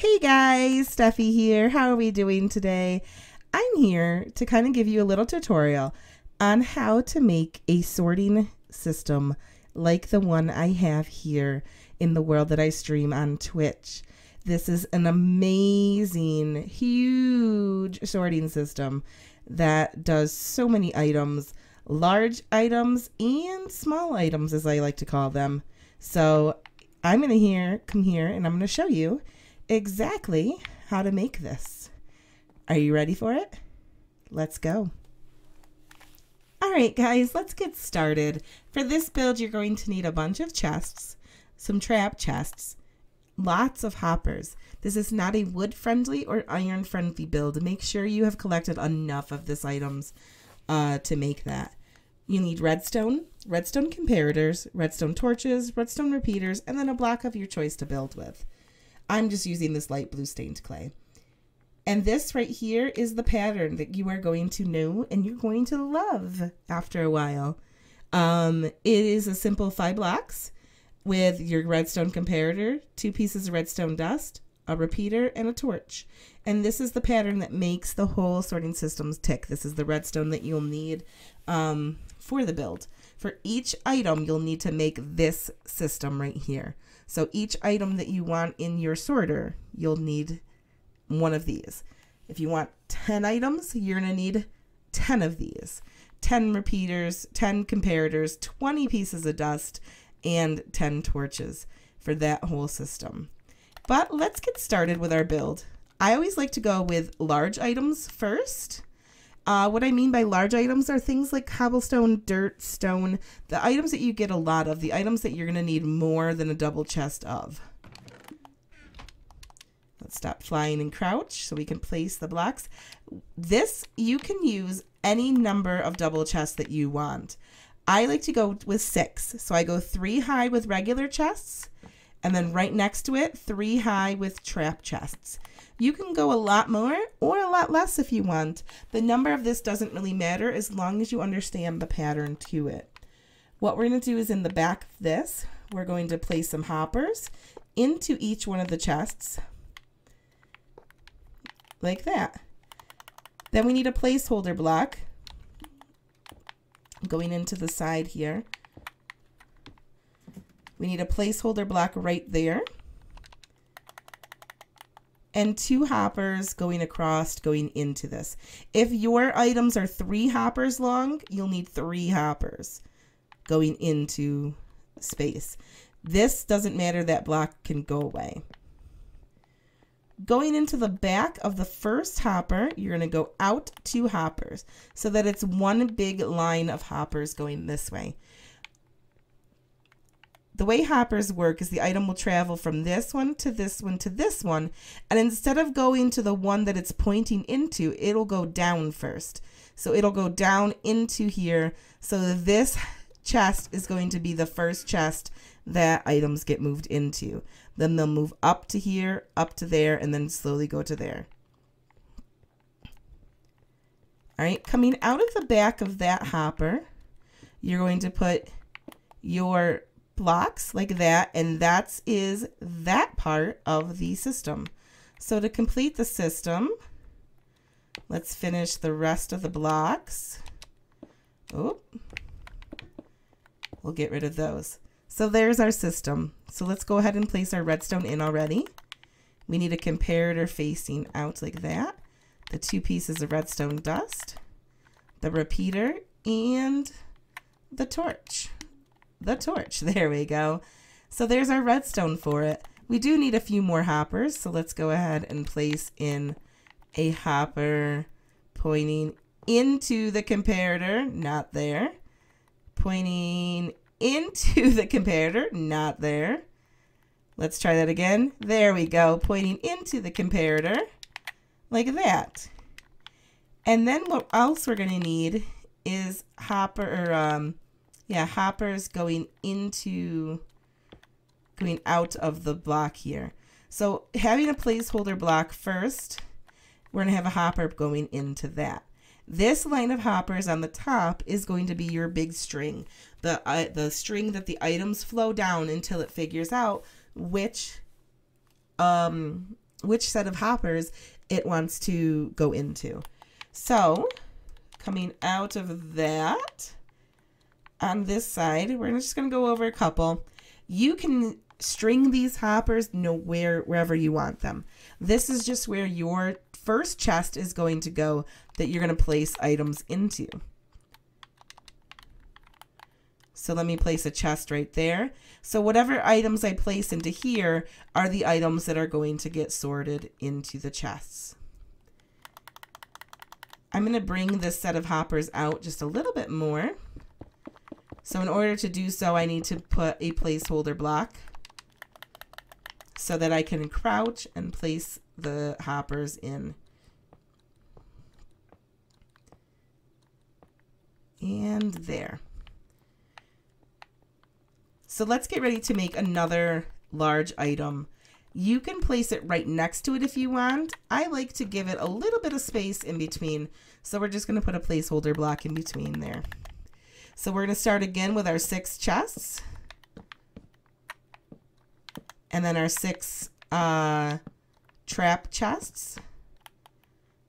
Hey guys, Steffi here. How are we doing today? I'm here to kind of give you a little tutorial on how to make a sorting system like the one I have here in the world that I stream on Twitch. This is an amazing, huge sorting system that does so many items, large items and small items as I like to call them. So I'm going to come here and I'm going to show you exactly how to make this. Are you ready for it? Let's go. All right, guys, let's get started. For this build, you're going to need a bunch of chests, some trap chests, lots of hoppers. This is not a wood-friendly or iron-friendly build. Make sure you have collected enough of these items to make that. You need redstone, redstone comparators, redstone torches, redstone repeaters, and then a block of your choice to build with. I'm just using this light blue stained clay. And this right here is the pattern that you are going to know and you're going to love after a while. It is a simple 5 blocks with your redstone comparator, 2 pieces of redstone dust, a repeater, and a torch. And this is the pattern that makes the whole sorting systems tick. This is the redstone that you'll need for the build. For each item, you'll need to make this system right here. So each item that you want in your sorter, you'll need one of these. If you want 10 items, you're going to need 10 of these. 10 repeaters, 10 comparators, 20 pieces of dust, and 10 torches for that whole system. But let's get started with our build. I always like to go with large items first. What I mean by large items are things like cobblestone, dirt, stone, the items that you get a lot of, the items that you're going to need more than a double chest of. Let's stop flying and crouch so we can place the blocks. This, you can use any number of double chests that you want. I like to go with 6. So I go 3 high with regular chests, and then right next to it, 3 high with trap chests. You can go a lot more or a lot less if you want. The number of this doesn't really matter as long as you understand the pattern to it. What we're going to do is in the back of this, we're going to place some hoppers into each one of the chests, like that. Then we need a placeholder block going into the side here. We need a placeholder block right there. And 2 hoppers going across, going into this. If your items are 3 hoppers long, you'll need 3 hoppers going into space. This doesn't matter, that block can go away. Going into the back of the first hopper, you're going to go out 2 hoppers so that it's one big line of hoppers going this way. The way hoppers work is the item will travel from this one to this one to this one, and instead of going to the one that it's pointing into, it'll go down first. So it'll go down into here, so this chest is going to be the first chest that items get moved into. Then they'll move up to here, up to there, and then slowly go to there. All right, coming out of the back of that hopper, you're going to put your blocks like that, and that is that part of the system. So to complete the system, let's finish the rest of the blocks. Oh, we'll get rid of those. So there's our system. So let's go ahead and place our redstone in already. We need a comparator facing out like that, the 2 pieces of redstone dust, the repeater, and the torch. There we go. So there's our redstone for it. We do need a few more hoppers, so let's go ahead and place in a hopper pointing into the comparator, not there. Pointing into the comparator, not there. Let's try that again. There we go, pointing into the comparator, like that. And then what else we're gonna need is hoppers going out of the block here. So having a placeholder block first, we're gonna have a hopper going into that. This line of hoppers on the top is going to be your big string, the string that the items flow down until it figures out which which set of hoppers it wants to go into. So coming out of that, on this side, we're just going to go over a couple. You can string these hoppers wherever you want them. This is just where your first chest is going to go that you're going to place items into. So let me place a chest right there. So whatever items I place into here are the items that are going to get sorted into the chests. I'm going to bring this set of hoppers out just a little bit more. So in order to do so, I need to put a placeholder block so that I can crouch and place the hoppers in. And there. So let's get ready to make another large item. You can place it right next to it if you want. I like to give it a little bit of space in between. So we're just going to put a placeholder block in between there. So we're going to start again with our 6 chests. And then our 6 trap chests.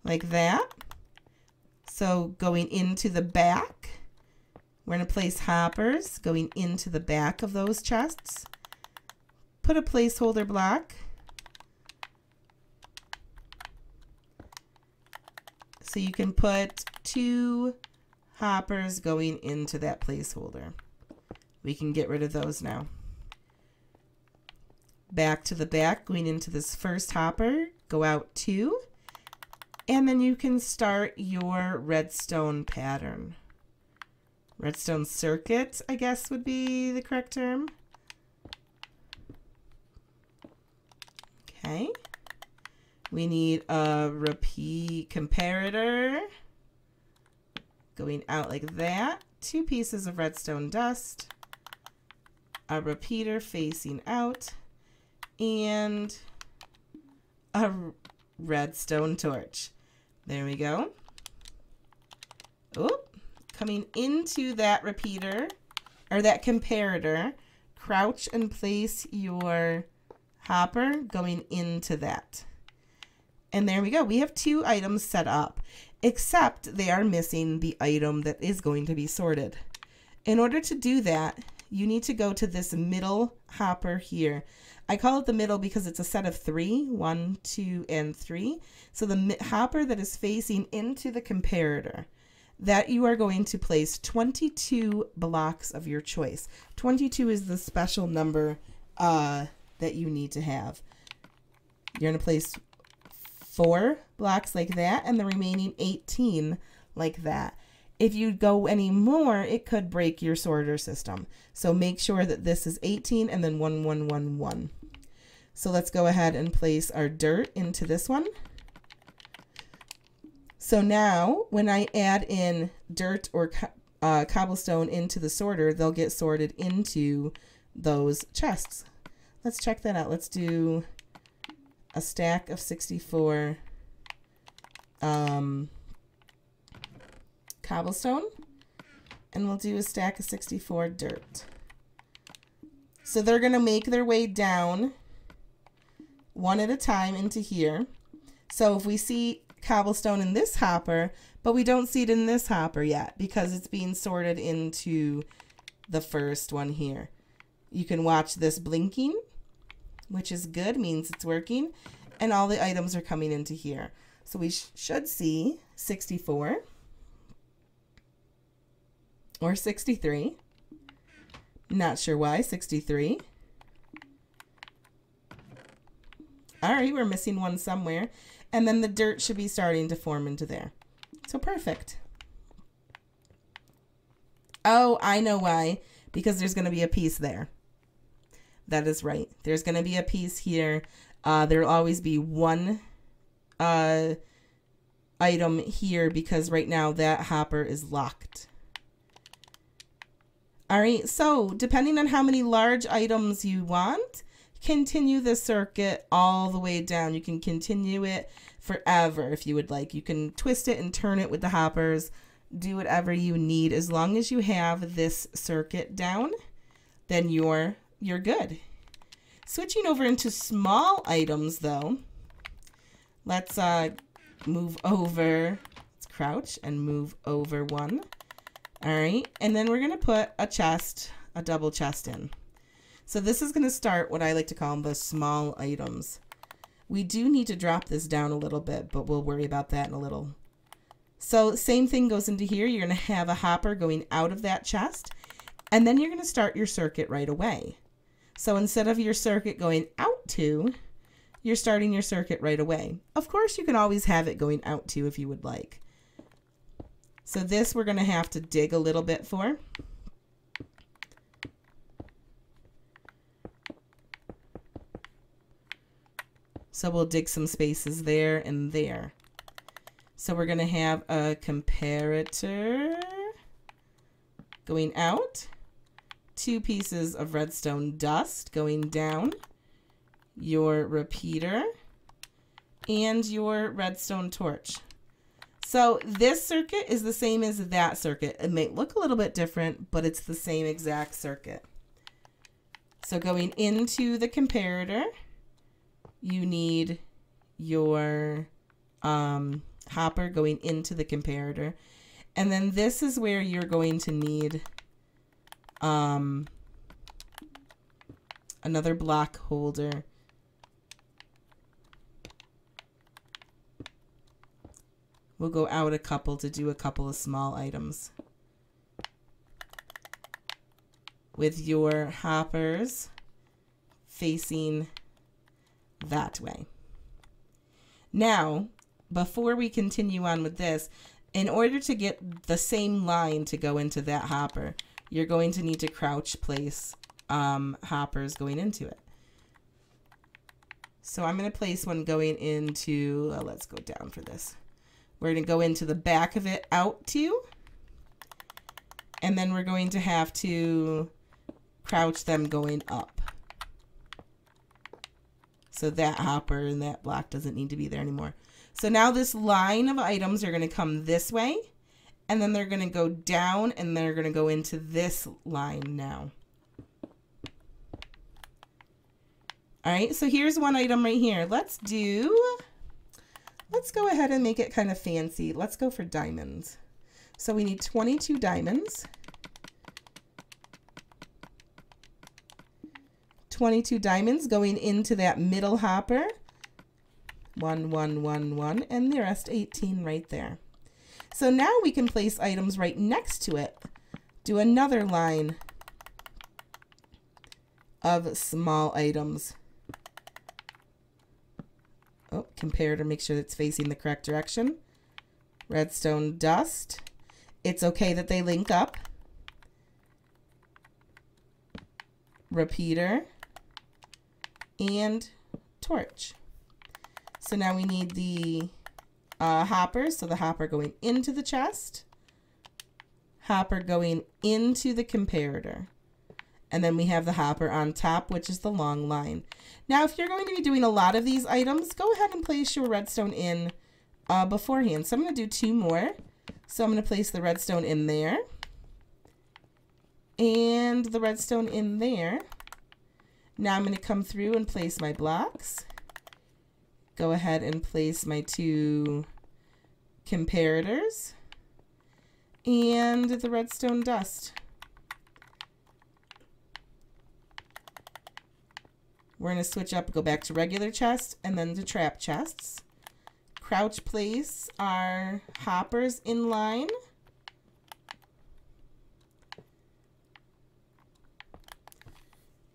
Like that. So going into the back, we're going to place hoppers going into the back of those chests. Put a placeholder block. So you can put 2 hoppers going into that placeholder. We can get rid of those now. Back to the back, going into this first hopper, go out 2, and then you can start your redstone pattern. Redstone circuit, I guess would be the correct term. Okay. We need a repeat comparator going out like that. 2 pieces of redstone dust. A repeater facing out. And a redstone torch. There we go. Oop. Coming into that repeater, or that comparator, crouch and place your hopper going into that. And there we go. We have 2 items set up, except they are missing the item that is going to be sorted. In order to do that, you need to go to this middle hopper here. I call it the middle because it's a set of 3, 1, 2, and 3. So the hopper that is facing into the comparator, that you are going to place 22 blocks of your choice. 22 is the special number that you need to have. You're going to place 4 blocks like that and the remaining 18 like that. If you go any more, it could break your sorter system. So make sure that this is 18 and then 1, 1, 1, 1. So let's go ahead and place our dirt into this one. So now when I add in dirt or cobblestone into the sorter, they'll get sorted into those chests. Let's check that out. Let's do a stack of 64 cobblestone, and we'll do a stack of 64 dirt. So they're going to make their way down one at a time into here. So if we see cobblestone in this hopper, but we don't see it in this hopper yet because it's being sorted into the first one here. You can watch this blinking, which is good, means it's working, and all the items are coming into here. So we should see 64 or 63. Not sure why, 63. All right, we're missing one somewhere. And then the dirt should be starting to form into there. So perfect. Oh, I know why. Because there's going to be a piece there. That is right. There's going to be a piece here. There'll always be one item here because right now that hopper is locked. All right, so depending on how many large items you want, continue the circuit all the way down. You can continue it forever if you would like. You can twist it and turn it with the hoppers, do whatever you need. As long as you have this circuit down, then you're good. Switching over into small items though, Let's move over. Let's crouch and move over one. All right, and then we're going to put a chest, a double chest in. So this is going to start what I like to call the small items. We do need to drop this down a little bit, but we'll worry about that in a little. So same thing goes into here. You're going to have a hopper going out of that chest, and then you're going to start your circuit right away. So instead of your circuit going out to, you're starting your circuit right away. Of course, you can always have it going out to if you would like. So this we're going to have to dig a little bit for. So we'll dig some spaces there and there. So we're going to have a comparator going out, 2 pieces of redstone dust going down, your repeater, and your redstone torch. So this circuit is the same as that circuit. It may look a little bit different, but it's the same exact circuit. So going into the comparator, you need your hopper going into the comparator. And then this is where you're going to need another block holder. We'll go out a couple to do a couple of small items. With your hoppers facing that way. Now, before we continue on with this, in order to get the same line to go into that hopper, you're going to need to crouch place hoppers going into it. So I'm going to place one going into, let's go down for this. We're going to go into the back of it out to, and then we're going to have to crouch them going up. So that hopper and that block doesn't need to be there anymore. So now this line of items are going to come this way, and then they're going to go down, and they're going to go into this line now. All right, so here's one item right here. Let's go ahead and make it kind of fancy. Let's go for diamonds. So we need 22 diamonds. 22 diamonds going into that middle hopper. 1, 1, 1, 1, and the rest 18 right there. So now we can place items right next to it. Do another line of small items. Oh, comparator, make sure it's facing the correct direction. Redstone dust. It's okay that they link up. Repeater. And torch. So now we need the hopper. So the hopper going into the chest. Hopper going into the comparator. And then we have the hopper on top, which is the long line. Now, if you're going to be doing a lot of these items, go ahead and place your redstone in beforehand. So I'm going to do 2 more. So I'm going to place the redstone in there. And the redstone in there. Now I'm going to come through and place my blocks. Go ahead and place my 2 comparators. And the redstone dust. We're going to switch up, go back to regular chests and then to trap chests. Crouch place our hoppers in line.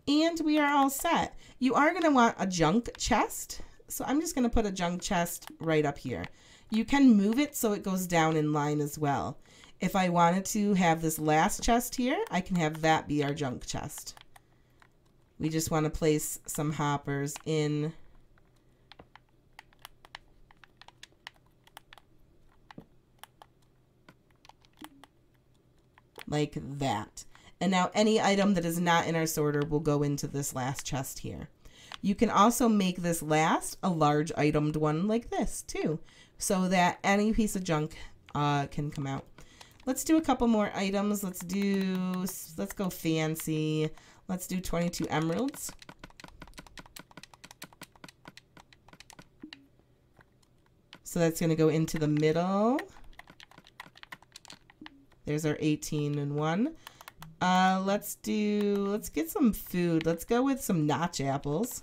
And we are all set. You are going to want a junk chest. So I'm just going to put a junk chest right up here. You can move it so it goes down in line as well. If I wanted to have this last chest here, I can have that be our junk chest. We just want to place some hoppers in like that. And now any item that is not in our sorter will go into this last chest here. You can also make this last a large itemed one like this too, so that any piece of junk can come out. Let's do a couple more items. Let's go fancy. Let's do 22 emeralds. So that's going to go into the middle. There's our 18 and 1. Let's get some food. Let's go with some notch apples.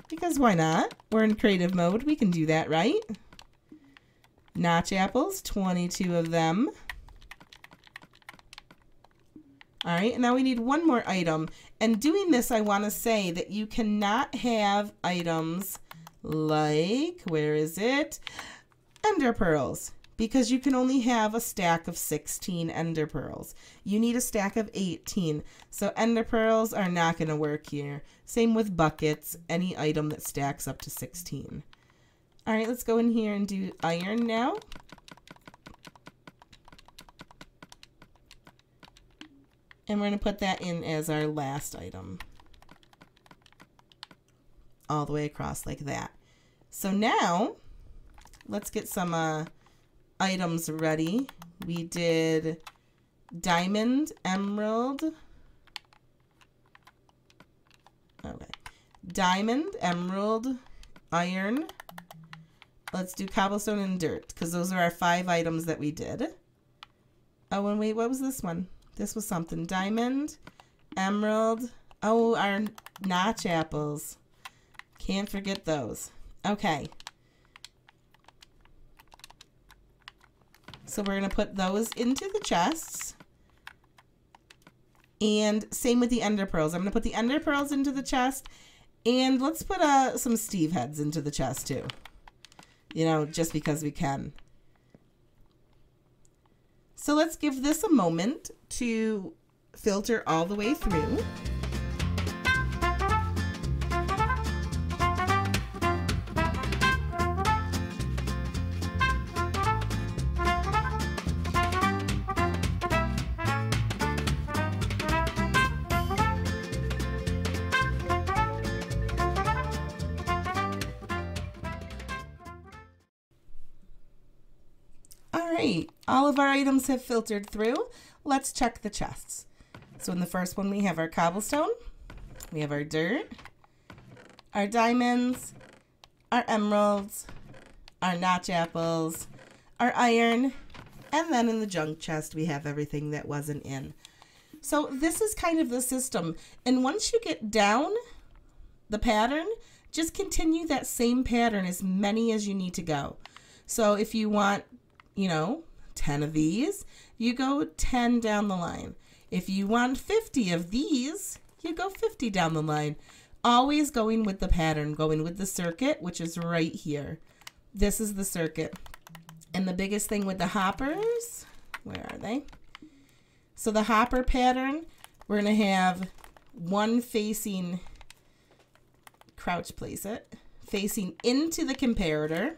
Because why not? We're in creative mode. We can do that, right? Notch apples, 22 of them. All right, and now we need one more item. And doing this, I want to say that you cannot have items like, where is it? Ender pearls. Because you can only have a stack of 16 ender pearls. You need a stack of 18. So ender pearls are not going to work here. Same with buckets, any item that stacks up to 16. All right, let's go in here and do iron now. And we're going to put that in as our last item. All the way across like that. So now, let's get some items ready. We did diamond, emerald. Okay. Diamond, emerald, iron. Let's do cobblestone and dirt, because those are our 5 items that we did. Oh, and wait, what was this one? This was something. Diamond, emerald. Oh, our notch apples. Can't forget those. Okay. So we're going to put those into the chests. And same with the ender pearls. I'm going to put the ender pearls into the chest. And let's put some Steve heads into the chest too. You know, just because we can. So let's give this a moment to filter all the way through. Alright, all of our items have filtered through. Let's check the chests. So in the first one we have our cobblestone, we have our dirt, our diamonds, our emeralds, our notch apples, our iron, and then in the junk chest we have everything that wasn't in. So this is kind of the system, and once you get down the pattern, just continue that same pattern as many as you need to go. So if you want, you know, 10 of these, you go 10 down the line. If you want 50 of these, you go 50 down the line. Always going with the pattern, going with the circuit, which is right here. This is the circuit. And the biggest thing with the hoppers, where are they? So the hopper pattern, we're going to have one facing, crouch place it, facing into the comparator.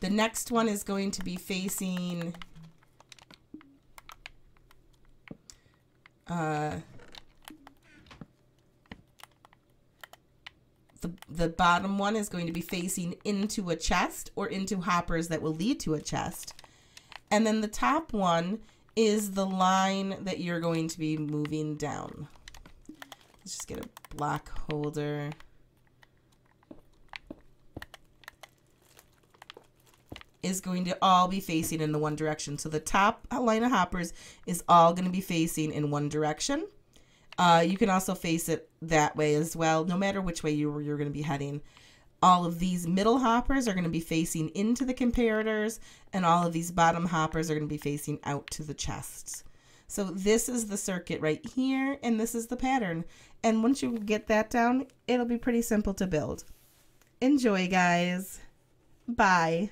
The next one is going to be facing the bottom one is going to be facing into a chest or into hoppers that will lead to a chest. And then the top one is the line that you're going to be moving down. Let's just get a block holder. Is going to all be facing in the one direction. So the top line of hoppers is all going to be facing in one direction. You can also face it that way as well, no matter which way you're going to be heading. All of these middle hoppers are going to be facing into the comparators, and all of these bottom hoppers are going to be facing out to the chests. So this is the circuit right here, and this is the pattern. And once you get that down, it'll be pretty simple to build. Enjoy, guys. Bye.